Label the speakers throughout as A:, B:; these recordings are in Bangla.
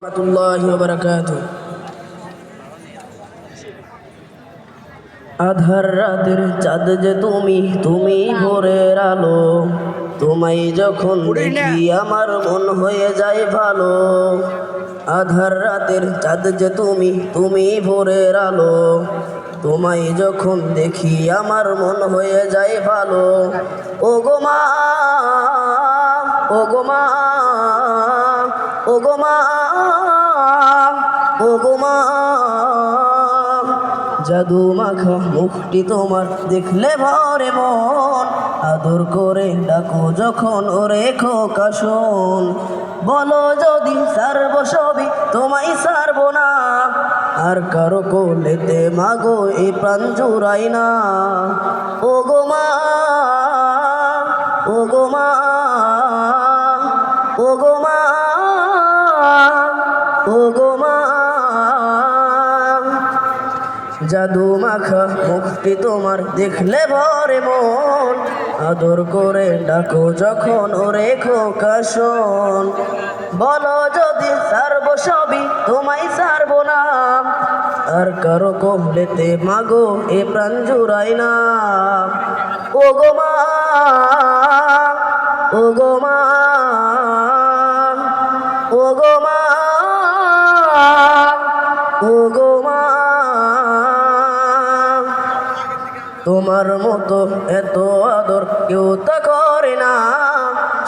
A: রহমতুল্লাহি ওয়া বারাকাতুহু। আধার রাতের চাঁদ যে তুমি, তুমি ভোরের আলো। তোমায় যখন দেখি আমার মন হয়ে যায় ভালো। আধার রাতের চাঁদ যে তুমি, তুমি ভোরের আলো। তোমায় যখন দেখি আমার মন হয়ে যায় ভালো। ও গো মা, ও গো মা, ও গো মা, ও গো মা, জাদু মাখা মুখটি তোমার দেখলে ভরে মন। আদর করে ডাকো যখন ওরে খোকা শোন। বলো যদি সারবো সবই তোমায় সারবো না, আর কারো কোলেতে মাগো এই প্রাণ জুড়াই না। ও গো মা, ও গো মা, ও গো মা, ও গো মা, জাদু মাখা মুখটি তোমার দেখলে ভরে মন। আদর করে ডাকো যখন ওরে খোকা শোন। বলো যদি সারবো সবই তোমায় সারবো না, আর কারো কোলেতে মাগো এ প্রাণ জুড়াই না। ও গো মা, ও গো মা, ও গো মা, ও গো মা, তোমার মতো এত আদর কেউ তা করে না।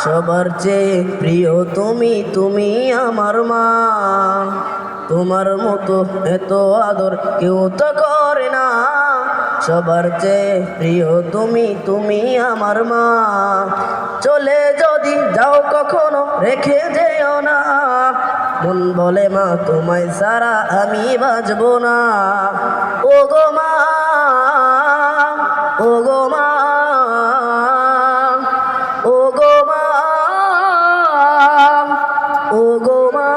A: সবার চেয়ে প্রিয় তুমি, তুমি আমার মা। তোমার মতো এত আদর কেউ তা করে না। সবার চেয়ে প্রিয় তুমি, তুমি আমার মা। চলে যদি যাও কখনো রেখে যেও না, মন বলে মা তোমায় সারা আমি বাঁচবো না। ও গো মা, ও গো মা, ও গো মা, ও গো মা,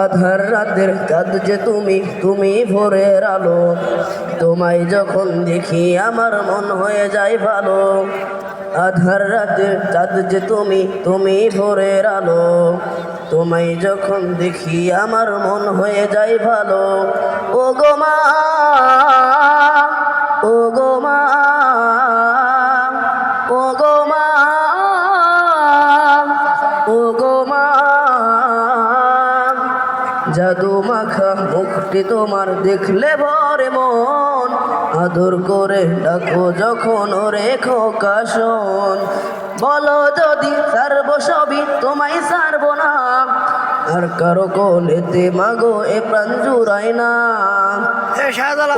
A: আধার রাতের চাঁদ যে তুমি, তুমি ভোরের আলো। তোমায় যখন দেখি আমার মন হয়ে যায় ভালো। আধার রাতের চাঁদ যে তুমি, তুমি ভোরের আলো। তোমায় যখন দেখি আমার মন হয়ে যায় ভালো। ও গো মা, ও গো মা, ও গো মা, ও গো মা, জাদু মাখা মুখটি তোমার দেখলে ভরে মন। আদর করে ডাকো যখন ওরে খোকা শোন। বলো যদি সারবো সবই তোমায় সারবো না, আর কারো কোলেতে মাগো এ প্রাণ জুড়াই না।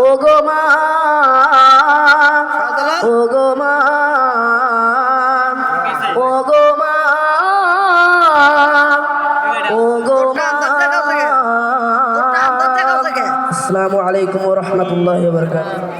A: ও গো মা, ও গো মা, ও গো মা, ও গো মা। আসসালামু আলাইকুম ওয়া রাহমাতুল্লাহি ওয়া বারাকাতুহু।